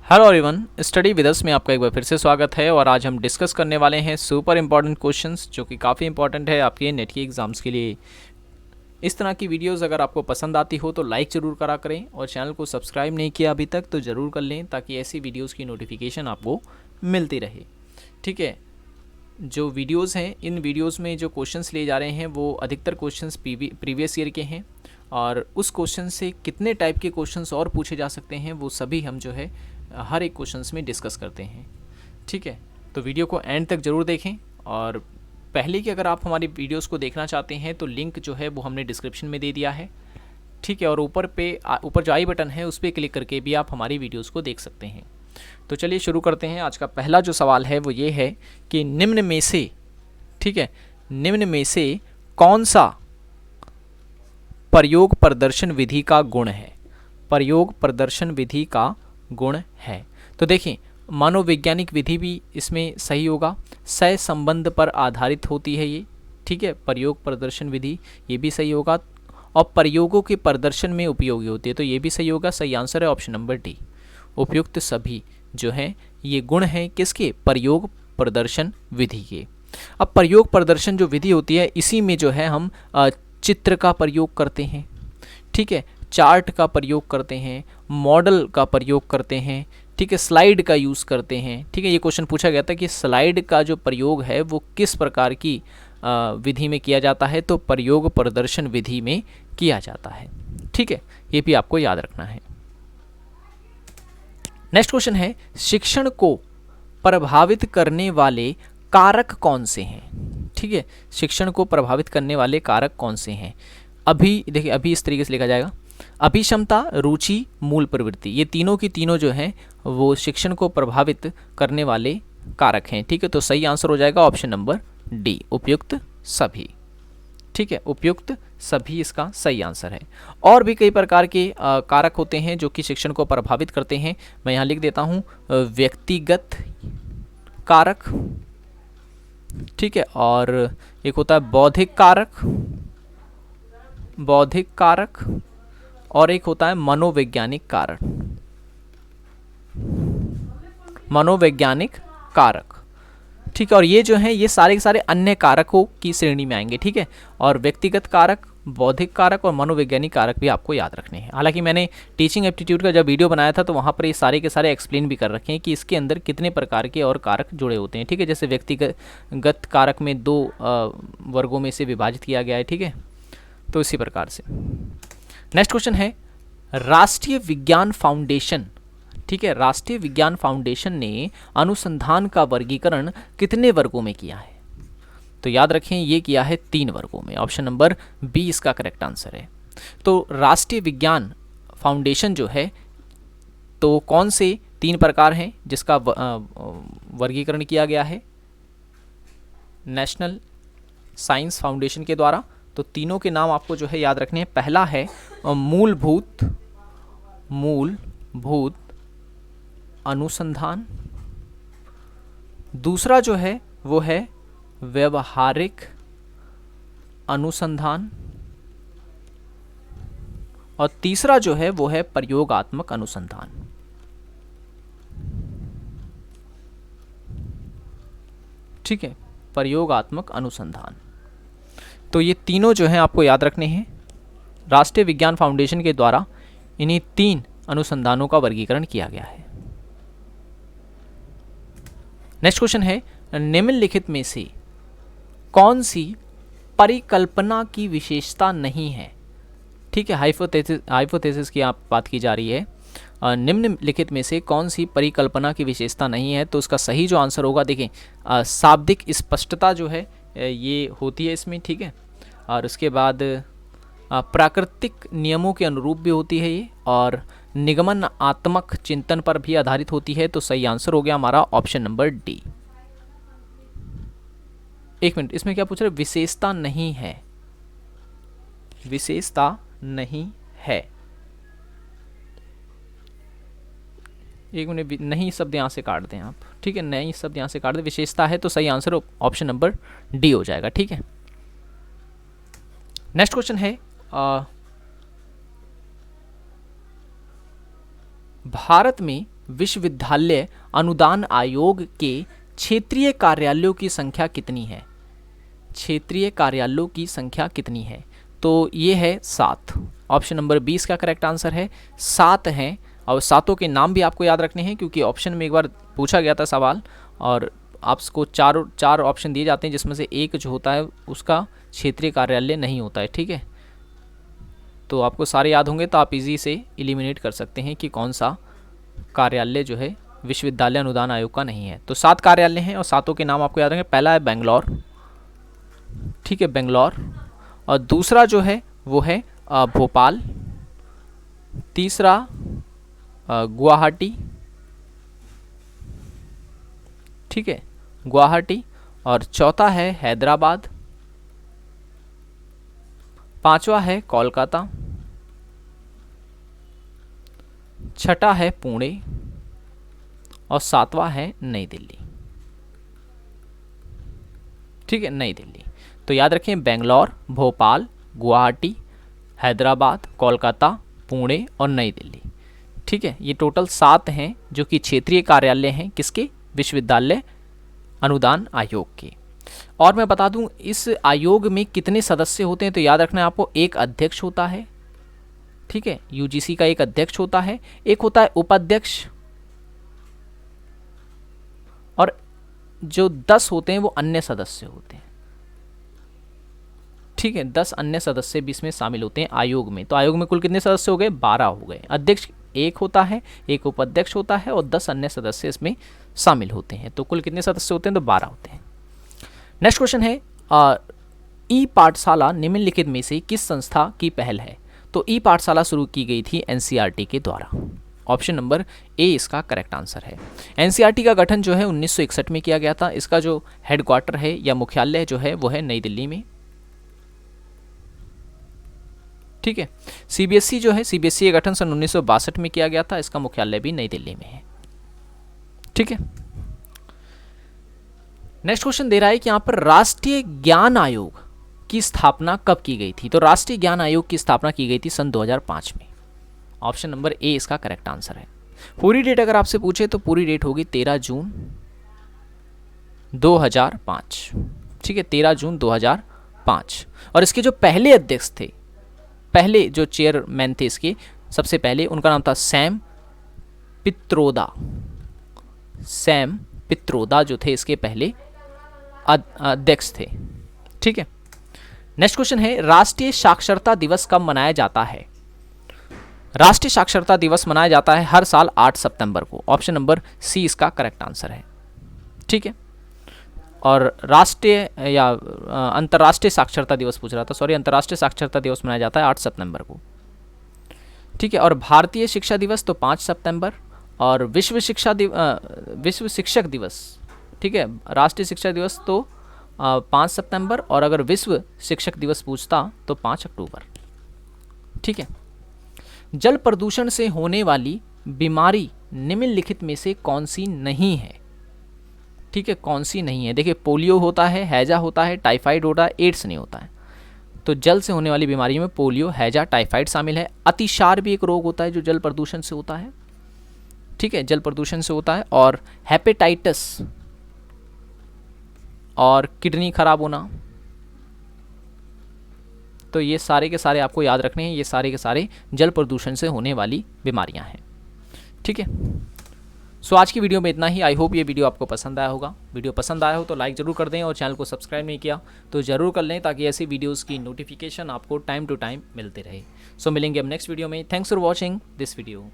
Hello everyone, study with us में आपका एक बार फिर से स्वागत है। और आज हम डिस्कस करने वाले हैं सुपर इम्पॉर्टेंट क्वेश्चंस जो कि काफ़ी इंपॉर्टेंट है आपके नेट की एग्ज़ाम्स के लिए। इस तरह की वीडियोस अगर आपको पसंद आती हो तो लाइक ज़रूर करा करें, और चैनल को सब्सक्राइब नहीं किया अभी तक तो ज़रूर कर लें ताकि ऐसी वीडियोज़ की नोटिफिकेशन आपको मिलती रहे। ठीक है, जो वीडियोज़ हैं इन वीडियोज़ में जो क्वेश्चंस लिए जा रहे हैं वो अधिकतर क्वेश्चंस प्रीवियस ईयर के हैं, और उस क्वेश्चन से कितने टाइप के क्वेश्चंस और पूछे जा सकते हैं वो सभी हम जो है हर एक क्वेश्चंस में डिस्कस करते हैं। ठीक है, तो वीडियो को एंड तक ज़रूर देखें। और पहले कि अगर आप हमारी वीडियोस को देखना चाहते हैं तो लिंक जो है वो हमने डिस्क्रिप्शन में दे दिया है। ठीक है, और ऊपर जो आई बटन है उस पर क्लिक करके भी आप हमारी वीडियोस को देख सकते हैं। तो चलिए शुरू करते हैं। आज का पहला जो सवाल है वो ये है कि निम्न में से, ठीक है, निम्न में से कौन सा प्रयोग प्रदर्शन विधि का गुण है? प्रयोग प्रदर्शन विधि का गुण है। तो देखें, मनोवैज्ञानिक विधि भी इसमें सही होगा। सह संबंध पर आधारित होती है ये। ठीक है, प्रयोग प्रदर्शन विधि ये भी सही होगा। और प्रयोगों के प्रदर्शन में उपयोगी होती है तो ये भी सही होगा। सही आंसर है ऑप्शन नंबर डी। उपयुक्त सभी जो हैं ये गुण हैं किसके? प्रयोग प्रदर्शन विधि के। अब प्रयोग प्रदर्शन जो विधि होती है इसी में जो है हम चित्र का प्रयोग करते हैं। ठीक है, चार्ट का प्रयोग करते हैं, मॉडल का प्रयोग करते हैं। ठीक है, स्लाइड का यूज़ करते हैं। ठीक है, ये क्वेश्चन पूछा गया था कि स्लाइड का जो प्रयोग है वो किस प्रकार की विधि में किया जाता है? तो प्रयोग प्रदर्शन विधि में किया जाता है। ठीक है, ये भी आपको याद रखना है। नेक्स्ट क्वेश्चन है, शिक्षण को प्रभावित करने वाले कारक कौन से हैं? ठीक है, शिक्षण को प्रभावित करने वाले कारक कौन से हैं? अभी देखिए, अभी इस तरीके से लिखा जाएगा, अभिक्षमता, रुचि, मूल प्रवृत्ति, ये तीनों की तीनों जो हैं वो शिक्षण को प्रभावित करने वाले कारक हैं। ठीक है, तो सही आंसर हो जाएगा ऑप्शन नंबर डी, उपयुक्त सभी। ठीक है, उपयुक्त सभी इसका सही आंसर है। और भी कई प्रकार के कारक होते हैं जो कि शिक्षण को प्रभावित करते हैं। मैं यहाँ लिख देता हूँ, व्यक्तिगत कारक। ठीक है, और एक होता है बौद्धिक कारक, बौद्धिक कारक, और एक होता है मनोवैज्ञानिक कारक, मनोवैज्ञानिक कारक। ठीक है, और ये जो हैं ये सारे के सारे अन्य कारकों की श्रेणी में आएंगे। ठीक है, और व्यक्तिगत कारक, बौद्धिक कारक और मनोवैज्ञानिक कारक भी आपको याद रखने हैं। हालांकि मैंने टीचिंग एप्टीट्यूड का जब वीडियो बनाया था तो वहाँ पर ये सारे के सारे एक्सप्लेन भी कर रखे हैं कि इसके अंदर कितने प्रकार के और कारक जुड़े होते हैं। ठीक है, जैसे व्यक्तिगत कारक में दो वर्गों में से विभाजित किया गया है। ठीक है, तो इसी प्रकार से। नेक्स्ट क्वेश्चन है, राष्ट्रीय विज्ञान फाउंडेशन, ठीक है, राष्ट्रीय विज्ञान फाउंडेशन ने अनुसंधान का वर्गीकरण कितने वर्गों में किया है? तो याद रखें ये किया है 3 वर्गों में। ऑप्शन नंबर बी इसका करेक्ट आंसर है। तो राष्ट्रीय विज्ञान फाउंडेशन जो है तो कौन से 3 प्रकार हैं जिसका वर्गीकरण किया गया है नेशनल साइंस फाउंडेशन के द्वारा? तो तीनों के नाम आपको जो है याद रखने हैं। पहला है मूलभूत अनुसंधान, दूसरा जो है वो है व्यवहारिक अनुसंधान, और तीसरा जो है वो है प्रयोगात्मक अनुसंधान। ठीक है, प्रयोगात्मक अनुसंधान। तो ये तीनों जो हैं आपको याद रखने हैं। राष्ट्रीय विज्ञान फाउंडेशन के द्वारा इन्हीं 3 अनुसंधानों का वर्गीकरण किया गया है। नेक्स्ट क्वेश्चन है, निम्नलिखित में से कौन सी परिकल्पना की विशेषता नहीं है? ठीक है, हाइपोथेसिस की आप बात की जा रही है। निम्नलिखित में से कौन सी परिकल्पना की विशेषता नहीं है? तो उसका सही जो आंसर होगा, देखें, शाब्दिक स्पष्टता जो है ये होती है इसमें। ठीक है, और उसके बाद प्राकृतिक नियमों के अनुरूप भी होती है ये, और निगमनात्मक चिंतन पर भी आधारित होती है। तो सही आंसर हो गया हमारा ऑप्शन नंबर डी। एक मिनट, इसमें क्या पूछ रहे? विशेषता नहीं है, विशेषता नहीं है। एक मिनट, नहीं शब्द यहाँ से काट दें आप। ठीक है, नहीं शब्द यहाँ से काट दें, विशेषता है। तो सही आंसर ऑप्शन नंबर डी हो जाएगा। ठीक है, नेक्स्ट क्वेश्चन है, भारत में विश्वविद्यालय अनुदान आयोग के क्षेत्रीय कार्यालयों की संख्या कितनी है? क्षेत्रीय कार्यालयों की संख्या कितनी है? तो ये है 7। ऑप्शन नंबर 20 का करेक्ट आंसर है 7 हैं। और 7 के नाम भी आपको याद रखने हैं, क्योंकि ऑप्शन में एक बार पूछा गया था सवाल और आपको चार ऑप्शन दिए जाते हैं, जिसमें से एक जो होता है उसका क्षेत्रीय कार्यालय नहीं होता है। ठीक है, तो आपको सारे याद होंगे तो आप इजी से एलिमिनेट कर सकते हैं कि कौन सा कार्यालय जो है विश्वविद्यालय अनुदान आयोग का नहीं है। तो 7 कार्यालय हैं और 7 के नाम आपको याद रहेंगे। पहला है बेंगलोर, ठीक है, बेंगलोर। और दूसरा जो है वो है भोपाल। तीसरा गुवाहाटी, ठीक है, गुवाहाटी। और चौथा है हैदराबाद। पांचवा है कोलकाता। छठा है पुणे और 7वां है नई दिल्ली। ठीक है, नई दिल्ली। तो याद रखें बेंगलोर, भोपाल, गुवाहाटी, हैदराबाद, कोलकाता, पुणे और नई दिल्ली। ठीक है, ये टोटल 7 हैं जो कि क्षेत्रीय कार्यालय हैं किसके? विश्वविद्यालय अनुदान आयोग के। और मैं बता दूं इस आयोग में कितने सदस्य होते हैं, तो याद रखना है आपको, एक अध्यक्ष होता है, ठीक है, यूजीसी का एक अध्यक्ष होता है, एक होता है उपाध्यक्ष, और जो 10 होते हैं वो अन्य सदस्य होते हैं। ठीक है, 10 अन्य सदस्य भी इसमें शामिल होते हैं आयोग में। तो आयोग में कुल कितने सदस्य हो गए? 12 हो गए। अध्यक्ष एक होता है, एक उपाध्यक्ष होता है और 10 अन्य सदस्य इसमें शामिल होते हैं। तो कुल कितने सदस्य होते हैं? तो 12 होते हैं। नेक्स्ट क्वेश्चन है ई पाठशाला निम्नलिखित में से किस संस्था की पहल है? तो ई पाठशाला शुरू की गई थी एनसीईआरटी के द्वारा। ऑप्शन नंबर ए इसका करेक्ट आंसर है। एनसीईआरटी का गठन जो है 1961 में किया गया था। इसका जो हेडक्वार्टर है या मुख्यालय जो है वो है नई दिल्ली में। ठीक है, सीबीएसई जो है, सीबीएसई का गठन सन 1962 में किया गया था। इसका मुख्यालय भी नई दिल्ली में है। ठीक है, नेक्स्ट क्वेश्चन दे रहा है कि यहाँ पर राष्ट्रीय ज्ञान आयोग की स्थापना कब की गई थी? तो राष्ट्रीय ज्ञान आयोग की स्थापना की गई थी सन 2005 में। ऑप्शन नंबर ए इसका करेक्ट आंसर है। पूरी डेट अगर आपसे पूछे तो पूरी डेट होगी 13 जून 2005। ठीक है, 13 जून 2005। और इसके जो पहले अध्यक्ष थे, पहले जो चेयरमैन थे इसके, सबसे पहले उनका नाम था सैम पित्रोदा। सैम पित्रोदा जो थे इसके पहले अध्यक्ष थे। ठीक है, नेक्स्ट क्वेश्चन है राष्ट्रीय साक्षरता दिवस कब मनाया जाता है? राष्ट्रीय साक्षरता दिवस मनाया जाता है हर साल 8 सितंबर को। ऑप्शन नंबर सी इसका करेक्ट आंसर है। ठीक है, और राष्ट्रीय या अंतर्राष्ट्रीय साक्षरता दिवस पूछ रहा था, सॉरी, अंतर्राष्ट्रीय साक्षरता दिवस मनाया जाता है 8 सितंबर को। ठीक है, और भारतीय शिक्षा दिवस तो 5 सितंबर, और विश्व शिक्षक दिवस, ठीक है, राष्ट्रीय शिक्षा दिवस तो 5 सितंबर, और अगर विश्व शिक्षक दिवस पूछता तो 5 अक्टूबर। ठीक है, जल प्रदूषण से होने वाली बीमारी निम्नलिखित में से कौन सी नहीं है? ठीक है, कौन सी नहीं है? देखिए, पोलियो होता है, हैजा होता है, टाइफाइड होता है, एड्स नहीं होता है। तो जल से होने वाली बीमारियों में पोलियो, हैजा, टाइफाइड शामिल है। अतिसार भी एक रोग होता है जो जल प्रदूषण से होता है। ठीक है, जल प्रदूषण से होता है। और हेपेटाइटिस और किडनी खराब होना, तो ये सारे के सारे आपको याद रखने हैं। ये सारे के सारे जल प्रदूषण से होने वाली बीमारियां हैं। ठीक है, सो आज की वीडियो में इतना ही। आई होप ये वीडियो आपको पसंद आया होगा। वीडियो पसंद आया हो तो लाइक ज़रूर कर दें, और चैनल को सब्सक्राइब नहीं किया तो ज़रूर कर लें, ताकि ऐसी वीडियोज़ की नोटिफिकेशन आपको टाइम टू टाइम मिलते रहे। सो मिलेंगे अब नेक्स्ट वीडियो में। Thanks for watching this video.